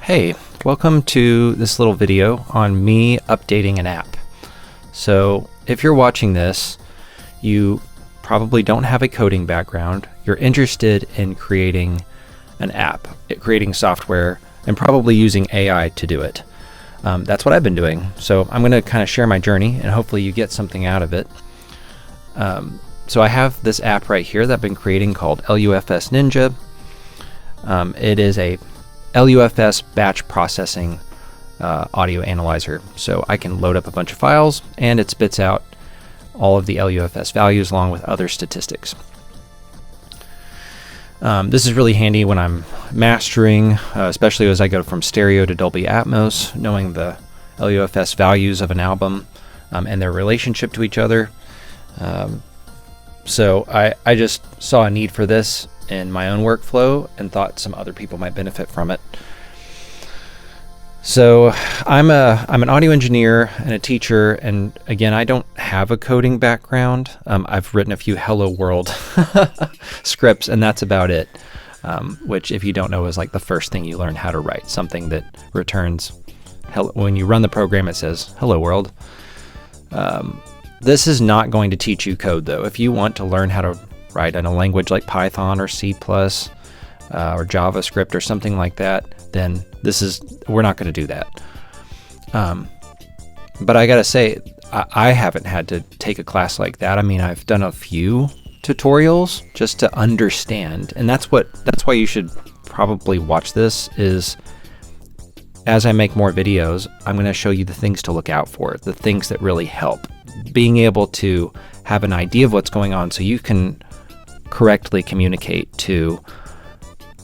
Hey, welcome to this little video on me updating an app. So if you're watching this, you probably don't have a coding background. You're interested in creating an app, creating software, and probably using AI to do it. That's what I've been doing. So I'm going to kind of share my journey and hopefully you get something out of it. So I have this app right here that I've been creating called LUFS Ninja. It is a LUFS batch processing audio analyzer. So I can load up a bunch of files and it spits out all of the LUFS values along with other statistics. This is really handy when I'm mastering, especially as I go from stereo to Dolby Atmos, knowing the LUFS values of an album and their relationship to each other. So I just saw a need for this in my own workflow and thought some other people might benefit from it. So I'm an audio engineer and a teacher, and again, I don't have a coding background. I've written a few Hello World scripts, and that's about it. Which, if you don't know, is like the first thing you learn how to write, something that returns hello. When you run the program, it says Hello World. This is not going to teach you code, though. If you want to learn how to write in a language like Python or C+, or JavaScript or something like that, then we're not going to do that. But I gotta say, I haven't had to take a class like that. I mean, I've done a few tutorials just to understand, and that's why you should probably watch this. Is as I make more videos, I'm going to show you the things to look out for, the things that really help. Being able to have an idea of what's going on so you can correctly communicate to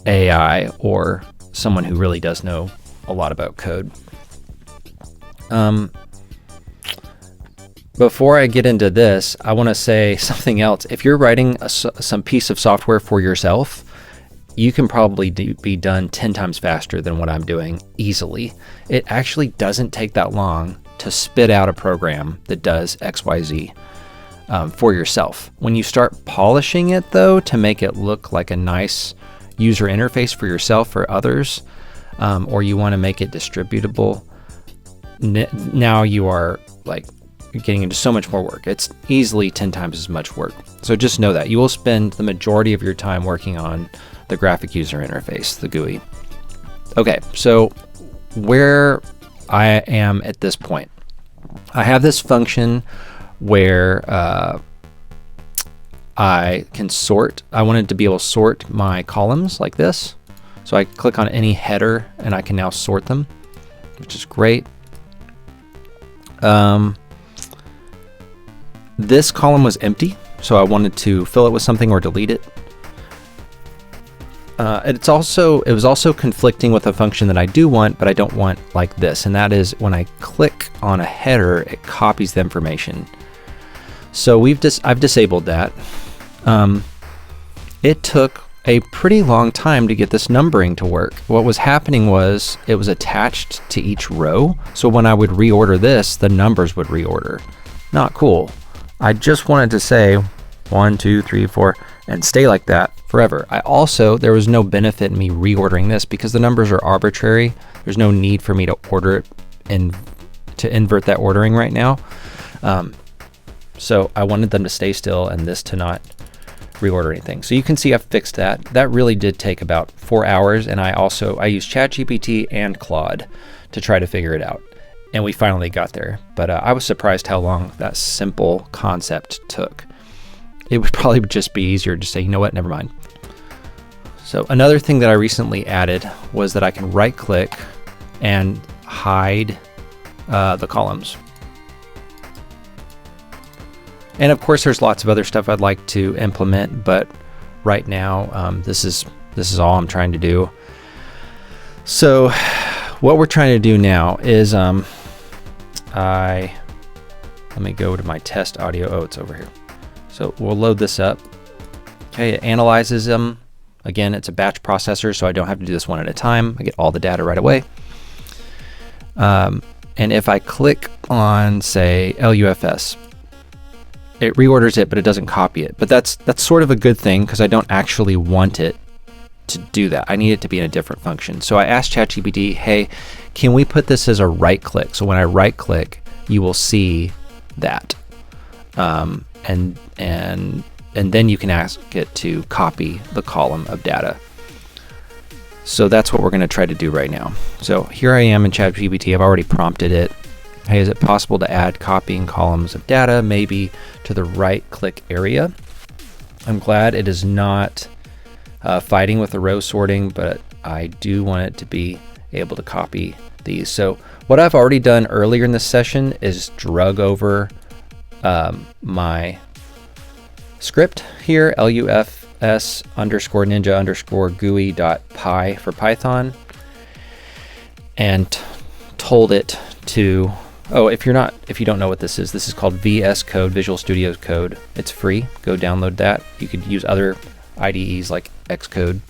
AI or someone who really does know a lot about code. Before I get into this, I want to say something else. If you're writing some piece of software for yourself, you can probably be done 10 times faster than what I'm doing easily. It actually doesn't take that long to spit out a program that does XYZ for yourself. When you start polishing it, though, to make it look like a nice user interface for yourself or others, or you want to make it distributable, now you are like getting into so much more work. It's easily 10 times as much work. So just know that you will spend the majority of your time working on the graphic user interface, the GUI. Okay, so where I am at this point, I have this function where I can sort. I wanted to be able to sort my columns like this. So I click on any header and I can now sort them, which is great. This column was empty, so I wanted to fill it with something or delete it. It was also conflicting with a function that I do want, but I don't want like this, and that is when I click on a header, it copies the information. So I've disabled that. It took a pretty long time to get this numbering to work. What was happening was it was attached to each row, so when I would reorder this, the numbers would reorder. Not cool. I just wanted to say 1, 2, 3, 4, and stay like that forever. There was no benefit in me reordering this because the numbers are arbitrary. There's no need for me to order it and to invert that ordering right now. So I wanted them to stay still and this to not reorder anything. So you can see I've fixed that. That really did take about 4 hours, and I used ChatGPT and Claude to try to figure it out. And we finally got there. But I was surprised how long that simple concept took. It would probably just be easier to say, you know what, never mind. So another thing that I recently added was that I can right click and hide the columns. And of course there's lots of other stuff I'd like to implement, but right now this is all I'm trying to do. So what we're trying to do now is let me go to my test audio. Oh, it's over here. So we'll load this up. Okay, it analyzes them. Again, it's a batch processor, so I don't have to do this one at a time. I get all the data right away. And if I click on, say, LUFS, it reorders it, but it doesn't copy it. But that's sort of a good thing because I don't actually want it to do that. I need it to be in a different function. So I asked ChatGPT, hey, can we put this as a right click? So when I right click, you will see that. And then you can ask it to copy the column of data. So that's what we're going to try to do right now. So here I am in ChatGPT. I've already prompted it. Hey, is it possible to add copying columns of data maybe to the right click area? I'm glad it is not fighting with the row sorting, but I do want it to be able to copy these. So what I've already done earlier in this session is drug over my script here, LUFS _ninja _GUI.py for Python, and told it to, oh, if you don't know what this is called VS Code, Visual Studio Code. It's free. Go download that. You could use other IDEs like Xcode,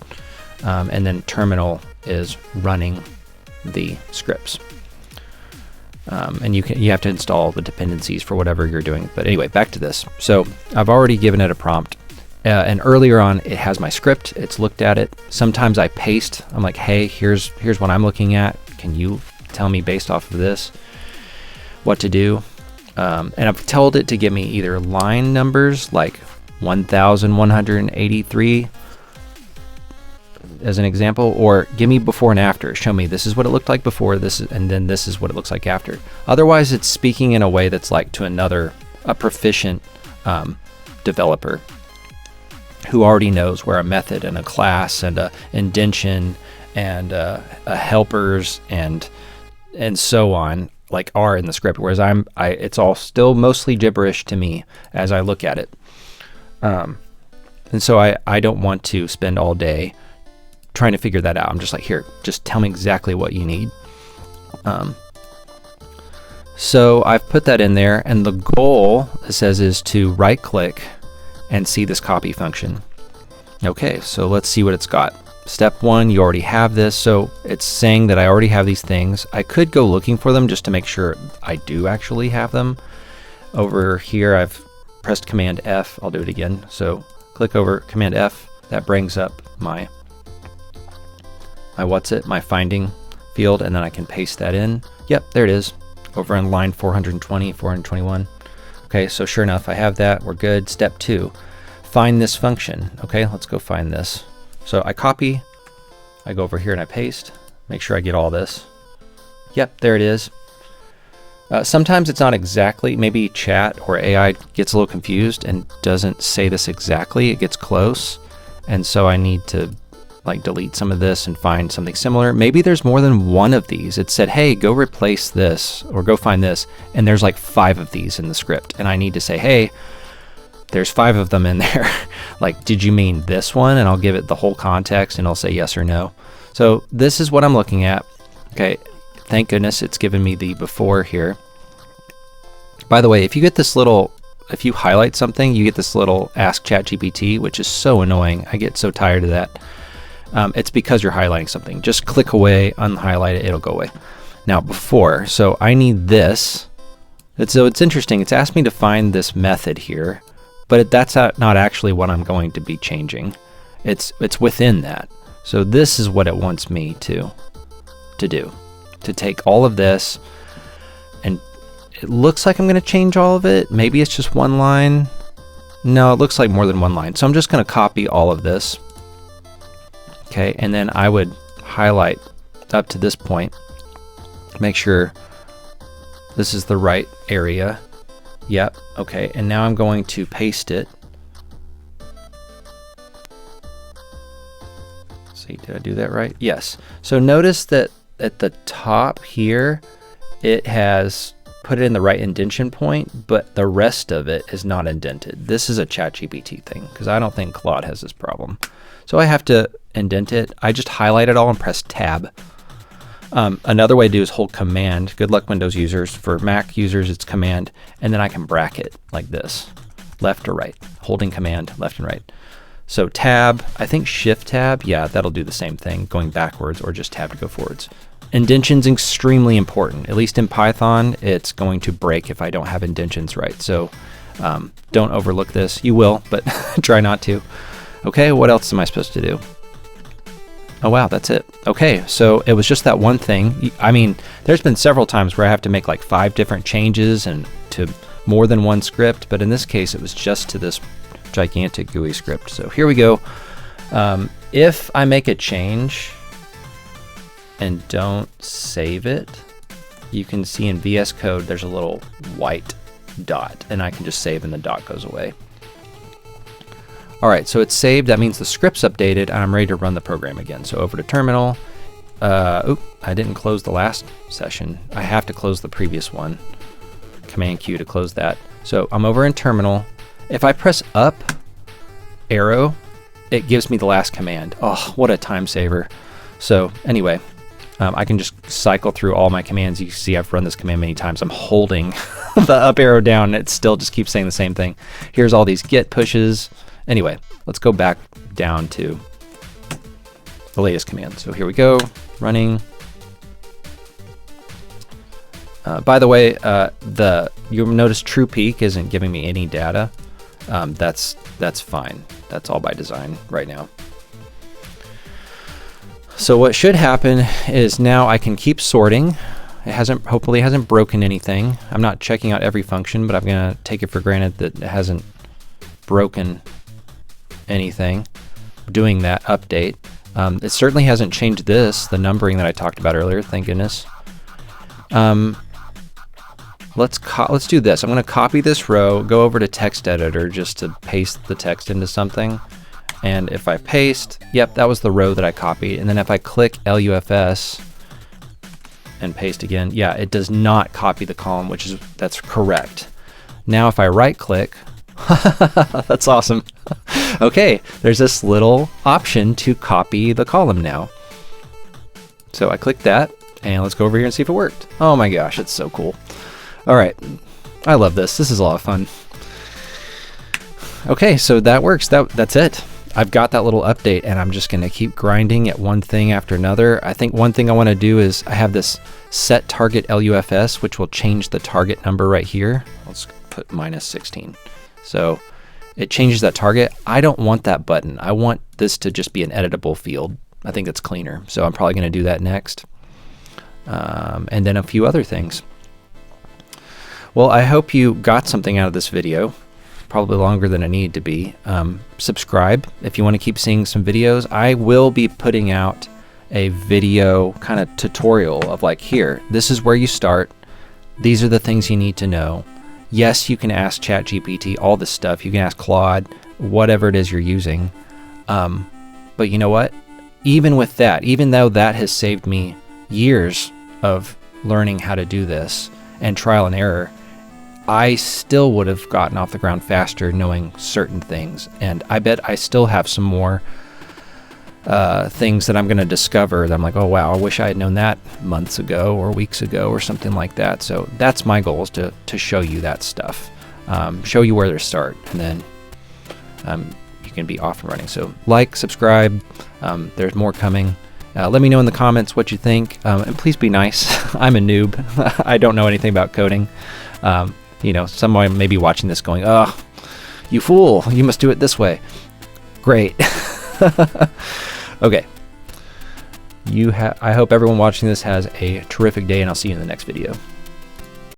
and then Terminal is running the scripts. And you have to install the dependencies for whatever you're doing. But anyway, back to this. So I've already given it a prompt, and earlier on it has my script. It's looked at it. Sometimes I paste. I'm like, hey, here's what I'm looking at. Can you tell me based off of this what to do? And I've told it to give me either line numbers like 1183 as an example, or give me before and after. Show me this is what it looked like before, this is, and then this is what it looks like after. Otherwise, it's speaking in a way that's like to a proficient developer who already knows where a method and a class and a indentation and a helpers and so on like are in the script. Whereas it's all still mostly gibberish to me as I look at it. And so I don't want to spend all day trying to figure that out. I'm just like, here, just tell me exactly what you need. So I've put that in there, and the goal, it says, is to right click and see this copy function. Okay, so let's see what it's got. Step 1, you already have this, so it's saying that I already have these things. I could go looking for them just to make sure I do actually have them. Over here, I've pressed Command F. I'll do it again. So click over Command F. That brings up my my finding field, and then I can paste that in. Yep, there it is, over on line 420, 421. Okay, so sure enough, I have that. We're good. Step 2, find this function. Okay, let's go find this. So I copy, I go over here and I paste, make sure I get all this. Yep, there it is. Sometimes it's not exactly, maybe chat or AI gets a little confused and doesn't say this exactly. It gets close, and so I need to like delete some of this and find something similar. Maybe there's more than one of these. It said, hey, go replace this or go find this, and there's like 5 of these in the script, and I need to say, hey, there's 5 of them in there. Like, did you mean this one? And I'll give it the whole context and I'll say yes or no. So this is what I'm looking at. Okay, thank goodness it's given me the before here. By the way, if you highlight something, you get this little Ask ChatGPT, which is so annoying. I get so tired of that. It's because you're highlighting something. Just click away, unhighlight it, it'll go away. Now before, so I need this. So it's interesting. It's asked me to find this method here, but that's not actually what I'm going to be changing. It's within that. So this is what it wants me to do. To take all of this, and it looks like I'm going to change all of it. Maybe it's just one line. No, it looks like more than one line. So I'm just going to copy all of this. Okay, and then I would highlight up to this point. Make sure this is the right area. Yep, okay, and now I'm going to paste it. Let's see, did I do that right? Yes. So notice that at the top here, it has put it in the right indentation point, but the rest of it is not indented. This is a ChatGPT thing, because I don't think Claude has this problem. So I have to indent it. I just highlight it all and press Tab. Another way to do is hold Command. Good luck Windows users. For Mac users, it's Command, and then I can bracket like this, left or right, holding Command, left and right. So Tab, I think Shift Tab, yeah, that'll do the same thing, going backwards, or just Tab to go forwards. Indention's extremely important. At least in Python, it's going to break if I don't have indentions right. So don't overlook this. You will, but try not to. Okay, what else am I supposed to do? Oh wow, that's it. Okay, so it was just that one thing. I mean, there's been several times where I have to make like 5 different changes and to more than one script, but in this case it was just to this gigantic GUI script. So here we go. If I make a change and don't save it, you can see in VS Code there's a little white dot, and I can just save and the dot goes away. All right, so it's saved. That means the script's updated and I'm ready to run the program again. So over to terminal. I didn't close the last session. I have to close the previous one. Command Q to close that. So I'm over in terminal. If I press up arrow, it gives me the last command. Oh, what a time saver. So anyway, I can just cycle through all my commands. You can see I've run this command many times. I'm holding the up arrow down and it still just keeps saying the same thing. Here's all these git pushes. Anyway, let's go back down to the latest command. So here we go, running. By the way, you'll notice true peak isn't giving me any data. That's fine. That's all by design right now. So what should happen is now I can keep sorting. Hopefully it hasn't broken anything. I'm not checking out every function, but I'm gonna take it for granted that it hasn't broken anything doing that update. It certainly hasn't changed the numbering that I talked about earlier, thank goodness. Let's do this. I'm going to copy this row, go over to text editor just to paste the text into something. And if I paste, yep, that was the row that I copied. And then if I click LUFS and paste again, yeah, it does not copy the column, that's correct. Now if I right click, that's awesome. Okay, there's this little option to copy the column now. So I click that and let's go over here and see if it worked. Oh my gosh, it's so cool. All right, I love this. This is a lot of fun. Okay, so that works. That's it. I've got that little update and I'm just gonna keep grinding at one thing after another. I think one thing I wanna do is I have this set target LUFS, which will change the target number right here. Let's put -16. So it changes that target. I don't want that button. I want this to just be an editable field. I think that's cleaner. So I'm probably gonna do that next. And then a few other things. Well, I hope you got something out of this video. Probably longer than I need to be. Subscribe if you want to keep seeing some videos. I will be putting out a video kind of tutorial of like, here, this is where you start. These are the things you need to know. Yes, you can ask ChatGPT all this stuff. You can ask Claude, whatever it is you're using. But you know what? Even with that, even though that has saved me years of learning how to do this and trial and error, I still would have gotten off the ground faster knowing certain things. And I bet I still have some more things that I'm going to discover that I'm like, oh wow, I wish I had known that months ago or weeks ago or something like that. So that's my goal, is to show you that stuff, show you where to start, and then you can be off and running. So like, subscribe, there's more coming. Let me know in the comments what you think, and please be nice. I'm a noob. I don't know anything about coding. You know, someone may be watching this going, oh, you fool, you must do it this way. Great. Okay. I hope everyone watching this has a terrific day, and I'll see you in the next video.